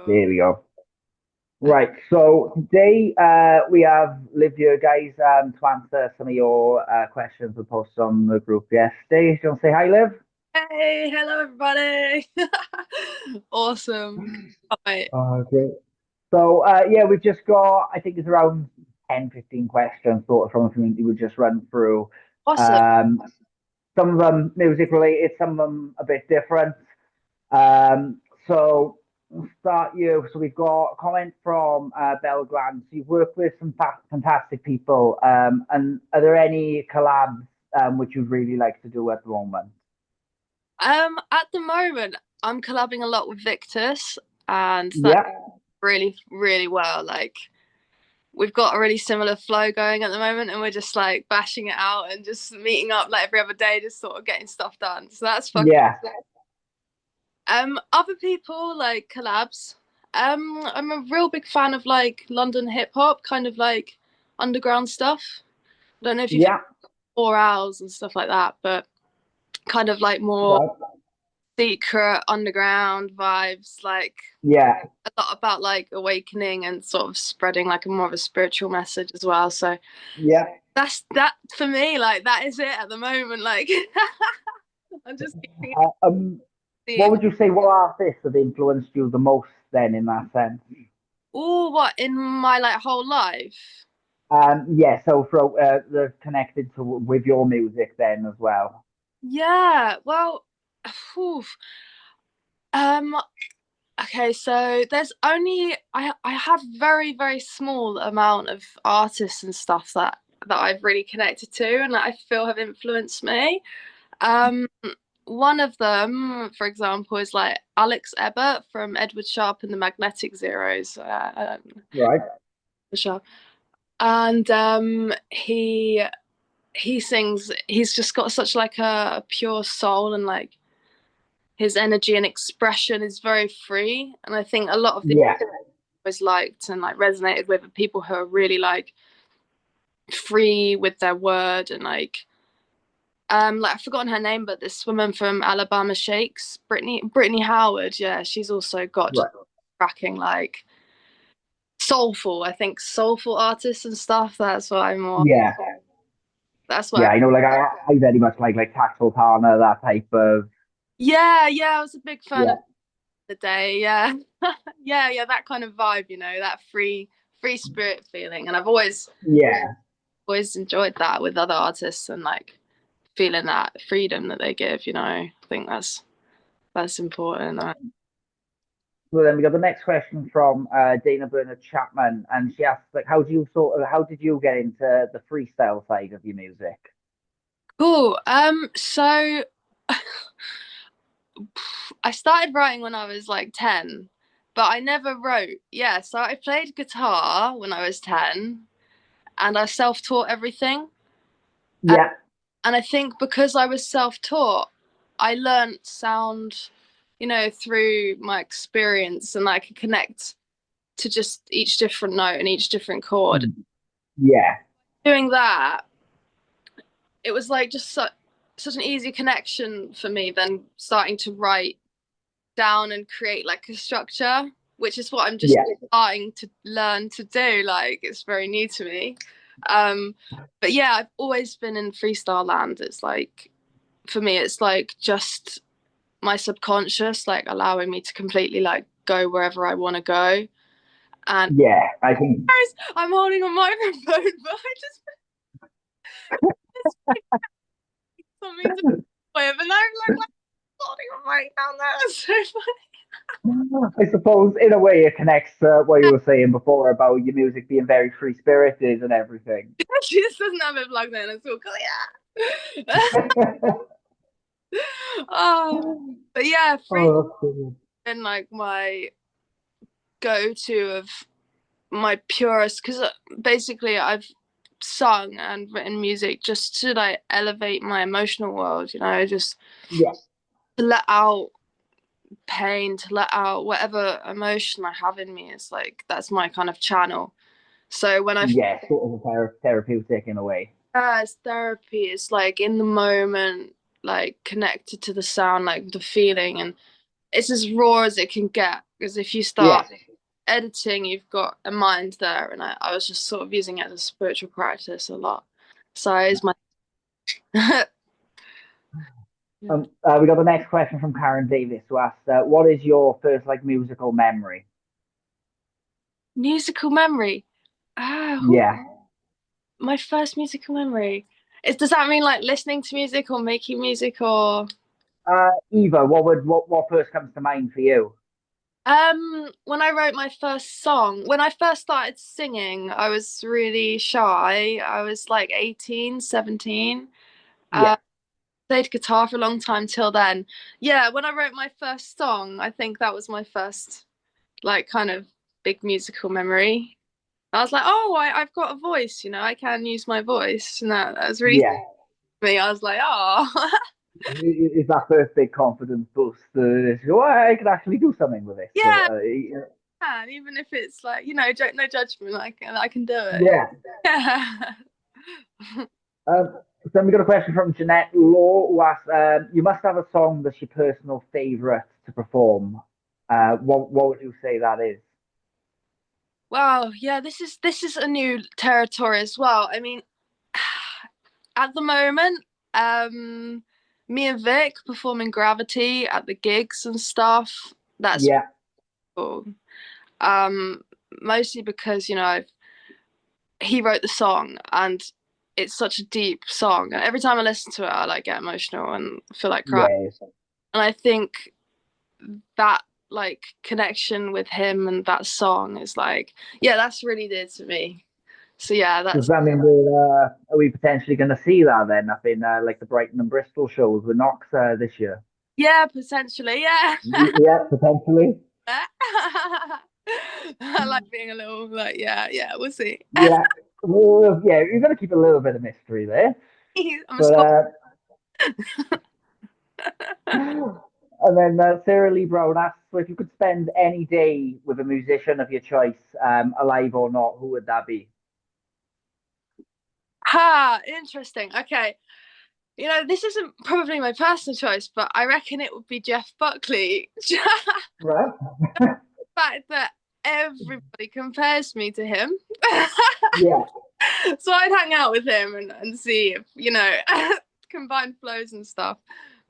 There we go. Right, so today we have Liv here, guys, to answer some of your questions we posted on the group yesterday. Do you want to say hi, Liv? Hey, hello everybody. Awesome. Right. Great. So, yeah, we've just got, I think it's around 10, 15 questions sort of from the community we'll just run through. Awesome. Um, some of them music related, some of them a bit different. So we'll start you. So we've got a comment from Belgrand. So you've worked with some fantastic people. And are there any collabs which you'd really like to do at the moment? At the moment I'm collabing a lot with Victus and that Yeah, really, really well. Like we've got a really similar flow going at the moment and we're just like bashing it out and just meeting up like every other day, just sort of getting stuff done. So that's fucking yeah, other people like collabs. I'm a real big fan of like London hip hop, kind of like underground stuff. I don't know if you've heard yeah. 4 hours and stuff like that, but kind of like more Right. secret underground vibes, like Yeah, a lot about like awakening and sort of spreading like a more of a spiritual message as well. So yeah. that's that for me, like that is it at the moment. Like I'm just keeping What seeing. would you say? What artists have influenced you the most then, in that sense? Oh, what in my like whole life? Yeah. So for they're connected to with your music then as well. Yeah, well, phew. um, okay, so there's only I have very small amount of artists and stuff that I've really connected to and that I feel have influenced me. Um, one of them, for example, is like Alex Ebert from Edward Sharpe and the Magnetic Zeros. Right. Sharpe, and he sings. He's just got such like a pure soul and like his energy and expression is very free. And I think a lot of the Yeah. always liked and like resonated with are people who are really like free with their word and like I've forgotten her name, but this woman from Alabama Shakes, Brittany Howard, yeah, she's also got just Right. cracking like soulful, I think soulful artists and stuff. That's what I'm more Yeah. that's what Yeah, I, I know. Like I very much like Tactile Partner, that type of. yeah, I was a big fan Yeah, of the day, yeah. Yeah, that kind of vibe, that free spirit feeling. And I've yeah, always enjoyed that with other artists and like feeling that freedom that they give. I think that's important. So then we got the next question from Dana Bernard Chapman, and she asks like, how did you get into the freestyle side of your music? Cool. So I started writing when I was like 10, but I never wrote. Yeah, so I played guitar when I was 10 and I self-taught everything. And, Yeah, and I think because I was self-taught, I learned sound, through my experience and I could connect to just each different note and each different chord. yeah, Doing that, it was like just such an easy connection for me then starting to write down and create like a structure, which is what I'm just yeah, starting to learn to do. Like it's very new to me. Um, but yeah, I've always been in freestyle land. It's like for me, it's like just my subconscious, like allowing me to completely like go wherever I want to go. And yeah. I think I'm holding a microphone, but I just something to with, and I'm like holding it right down there. That's so funny. I suppose in a way it connects to what you were saying before about your music being very free spirited and everything. She just doesn't have it plugged in. It's all clear. Oh, but yeah, free Oh, that's brilliant. been like my go-to of my purest because basically I've sung and written music just to like elevate my emotional world, just Yeah, to let out pain, to let out whatever emotion I have in me. It's like that's my kind of channel. So when I yeah, sort of a therapeutic in a way. it's therapy, it's like in the moment, like connected to the sound, like the feeling, and it's as raw as it can get. because if you Yeah. start editing, you've got a mind there, and I was just sort of using it as a spiritual practice a lot. So it's my We got the next question from Karen Davis, who asked, "What is your first like musical memory?" musical memory. Oh, Yeah. my first musical memory. Does that mean like listening to music or making music or? Eva, what first comes to mind for you? When I wrote my first song, when I first started singing, I was really shy. I was like 18, 17. Yeah. Played guitar for a long time till then. Yeah, when I wrote my first song, I think that was my first like kind of big musical memory. I was like, oh, I've got a voice, I can use my voice. And that was really Yeah. me. I was like, oh, Is that first big confidence boost? Oh, I can actually do something with this. yeah, So, man. Even if it's like, no judgment, I can do it. yeah. Yeah. Then we got a question from Jeanette Law, who asks, "You must have a song that's your personal favourite to perform. What would you say that is?" Wow, yeah, this is a new territory as well. I mean, at the moment, me and Vic performing Gravity at the gigs and stuff. That's Yeah. cool. Um, Mostly because he wrote the song and it's such a deep song, and every time I listen to it, I like get emotional and feel like crying. Yeah. And I think that like connection with him and that song is like, yeah, that's really dear to me. So yeah, Does that's that mean are we potentially going to see that then up in like the Brighton and Bristol shows with Knox this year? yeah, potentially, yeah. Yeah, potentially. I like being a little like, yeah, we'll see. Yeah. Well, yeah, you've got to keep a little bit of mystery there. I'm a But Scot. and then Sarah Lee Brown asks, "So if you could spend any day with a musician of your choice, alive or not, who would that be?" Interesting. Okay. This isn't probably my personal choice, but I reckon it would be Jeff Buckley. The Right? fact that everybody compares me to him. Yeah, So I'd hang out with him and see if, combined flows and stuff.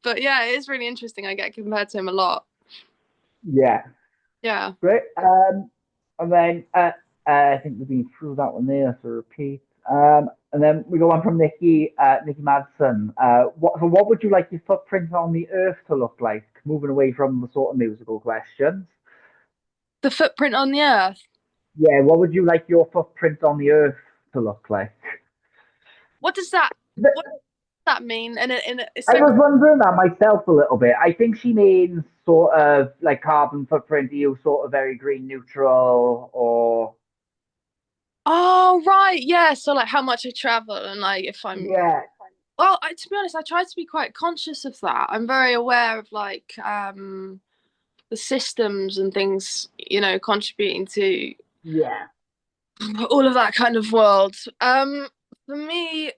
But yeah, it is really interesting. I get compared to him a lot. yeah. Yeah. Great. And then I think we've been through that one there, so repeat. And then we go on from Nikki Madsen. What would you like your footprint on the earth to look like? Moving away from the sort of musical questions. The footprint on the earth. Yeah, what would you like your footprint on the earth to look like? What does that what does that mean? And it's I so was wondering that myself a little bit. I think she means sort of like carbon footprint. Are you sort of very green neutral or oh right, yeah. So like how much I travel and like if I'm yeah, well, to be honest, I try to be quite conscious of that. I'm very aware of like the systems and things, contributing to yeah, all of that kind of world. For me,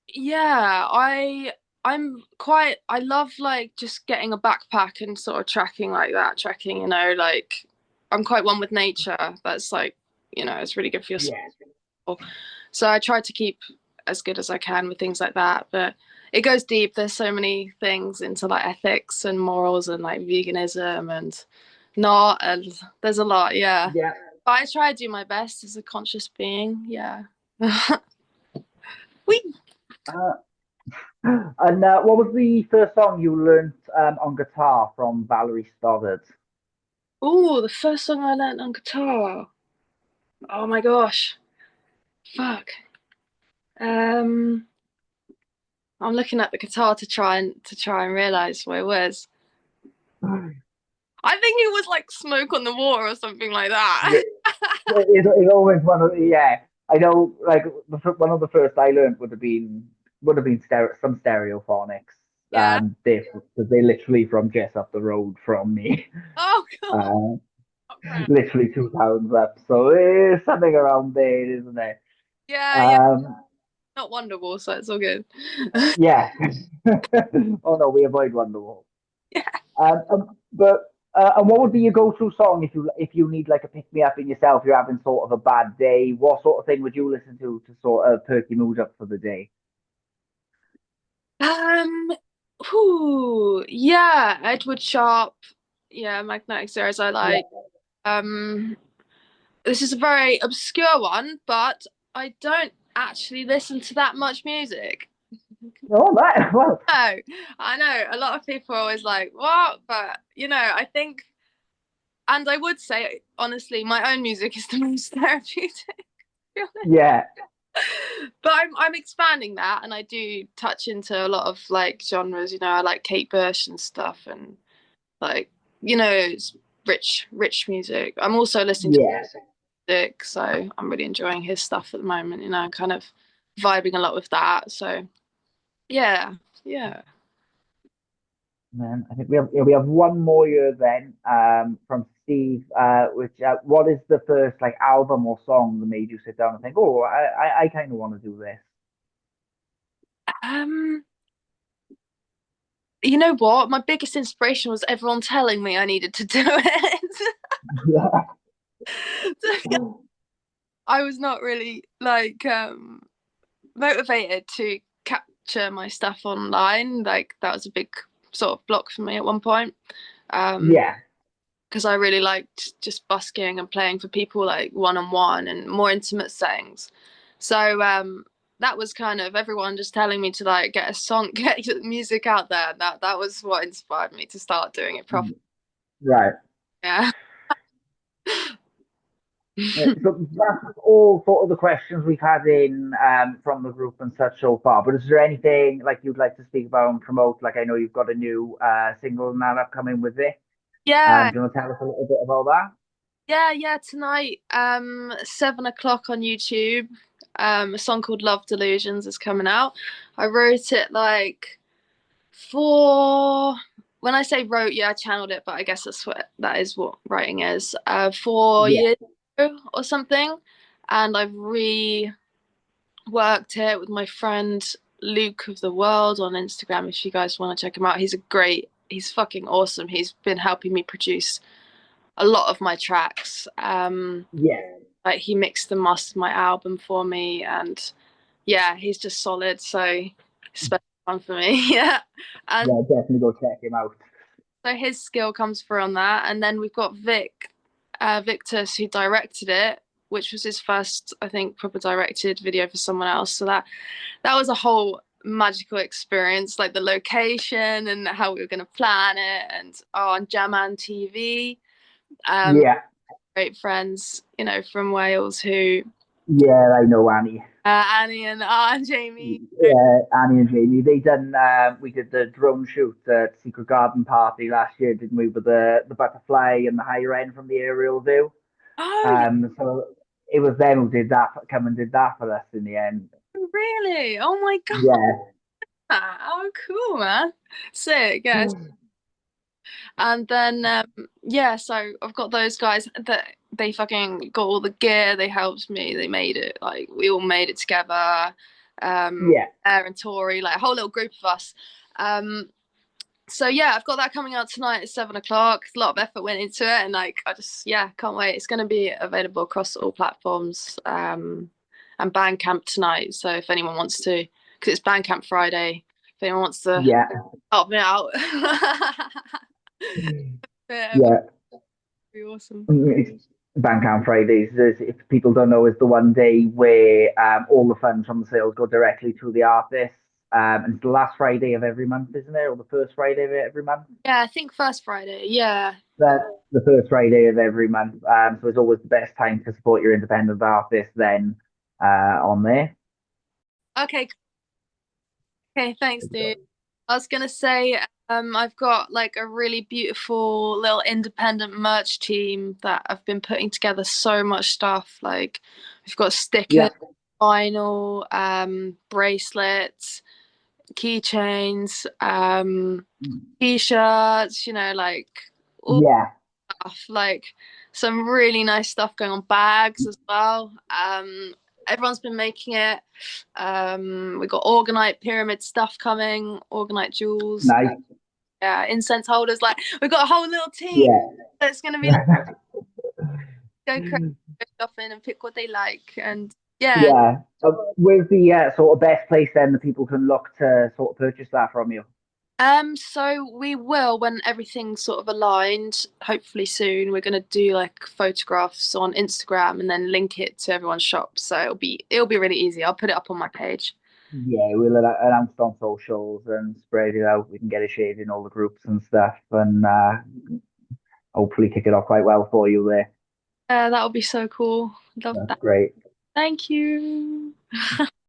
yeah, I love like just getting a backpack and sort of trekking, like I'm quite one with nature. That's like, it's really good for your soul. yeah, So I try to keep as good as I can with things like that. But it goes deep. There's so many things into like ethics and morals and like veganism and not, and there's a lot, yeah. yeah. But I try to do my best as a conscious being, yeah. we Uh, and what was the first song you learnt on guitar from Valerie Stoddard? Oh, the first song I learned on guitar. Oh my gosh. Fuck. Um I'm looking at the guitar to try and realize what it was. I think it was like Smoke on the Water or something like Yeah, that. it's always one of the, yeah. I know, like one of the first I learned would have been some stereophonics. Yeah. Because they literally from just up the road from me, Oh god. uh, Oh, crap. literally 2 towns up. So there's something around there, isn't there? Yeah, yeah. Um, Not Wonderwall, so it's all good. yeah. Oh no, we avoid Wonderwall. Yeah. But And what would be your go-to song if you need like a pick me up in yourself? You're having sort of a bad day. What sort of thing would you listen to sort of perk your mood up for the day? Um, yeah, Edward Sharp. Yeah, Magnetic Zeros I like. Um, this is a very obscure one, but I don't actually listen to that much music. Oh, that well, No, I know a lot of people are always like, what? But I think, and I would say honestly, my own music is the most therapeutic. yeah, But I'm expanding that, and I do touch into a lot of like genres. I like Kate Bush and stuff, and like it's rich music. I'm also listening to yeah. music, so I'm really enjoying his stuff at the moment. Kind of vibing a lot with that. So yeah, yeah. Man, I think we have one more year then from Steve, which what is the first like album or song that made you sit down and think, oh, I kind of want to do this. Um, you know what? My biggest inspiration was everyone telling me I needed to do it. I was not really like motivated to capture my stuff online. Like that was a big sort of block for me at one point. Yeah, Because I really liked just busking and playing for people like one on one and more intimate settings. So that was kind of everyone just telling me to like get a song, get music out there. That was what inspired me to start doing it properly. right. Yeah. So that's all sort of the questions we've had in from the group and such so far. But is there anything like you'd like to speak about and promote? Like I know you've got a new single and that upcoming with it. Yeah. Do you want to tell us a little bit about that? Yeah, tonight, 7 o'clock on YouTube. A song called Love Delusions is coming out. I wrote it like for when I say wrote, yeah, I channeled it, but I guess that is what writing is. 4 years Yeah, ago or something. And I've reworked it with my friend Luke of the World on Instagram if you guys want to check him out. He's fucking awesome. He's been helping me produce a lot of my tracks. yeah, Like he mixed and mastered my album for me, and yeah, he's just solid. So special one for me. Yeah, and yeah. Definitely go check him out. so his skill comes through on that, and then we've got Victus, who directed it, which was his first, I think, proper directed video for someone else. So that was a whole magical experience, like the location and how we were going to plan it, and on Jaman TV. Um, Yeah, great friends, from Wales who yeah. I know Annie. Annie and Jamie. Yeah, Annie and Jamie. They done. We did the drone shoot at Secret Garden Party last year, didn't we? With the butterfly and the higher end from the aerial view. Oh, yeah, So it was them who did that. Come and did that for us in the end. really? Oh my god. Yeah, Oh, cool, man. Sick, yes. And then yeah, so I've got those guys that they fucking got all the gear, they helped me, they made it, like we all made it together. yeah, Aaron, Tori, like a whole little group of us. Um so yeah, I've got that coming out tonight at 7 o'clock. A lot of effort went into it, and like I just can't wait. It's gonna be available across all platforms. And Bandcamp tonight. So if anyone wants to, because it's Bandcamp Friday, if anyone wants to yeah, help me out. Yeah, it would yeah. be awesome. Bandcamp Fridays, if people don't know, is the one day where all the funds from the sales go directly to the artists. And it's the last Friday of every month, isn't it? Or the first Friday of every month? Yeah, I think first Friday. Yeah. That's the first Friday of every month. So it's always the best time to support your independent artists then on there. Okay. Okay. Thanks, dude. I was gonna say, I've got like a really beautiful little independent merch team that I've been putting together so much stuff. Like, we've got Yeah, stickers, vinyl, bracelets, keychains, t-shirts. Like all yeah, stuff. Like some really nice stuff going on, bags as well. Everyone's been making it. We got Orgonite pyramid stuff coming, Orgonite jewels. nice. yeah, incense holders. Like we've got a whole little team Yeah. that's gonna be like go crazy, go shopping and pick what they like, and yeah. Yeah. Where's the sort of best place then that people can look to sort of purchase that from you? So we will when everything's sort of aligned, hopefully soon, we're gonna do like photographs on Instagram and then link it to everyone's shop. So it'll be really easy. I'll put it up on my page. Yeah, we'll announce it on socials and spread it out. We can get it shared in all the groups and stuff, and hopefully kick it off quite well for you there. That'll be so cool. Love That's that. great. Thank you.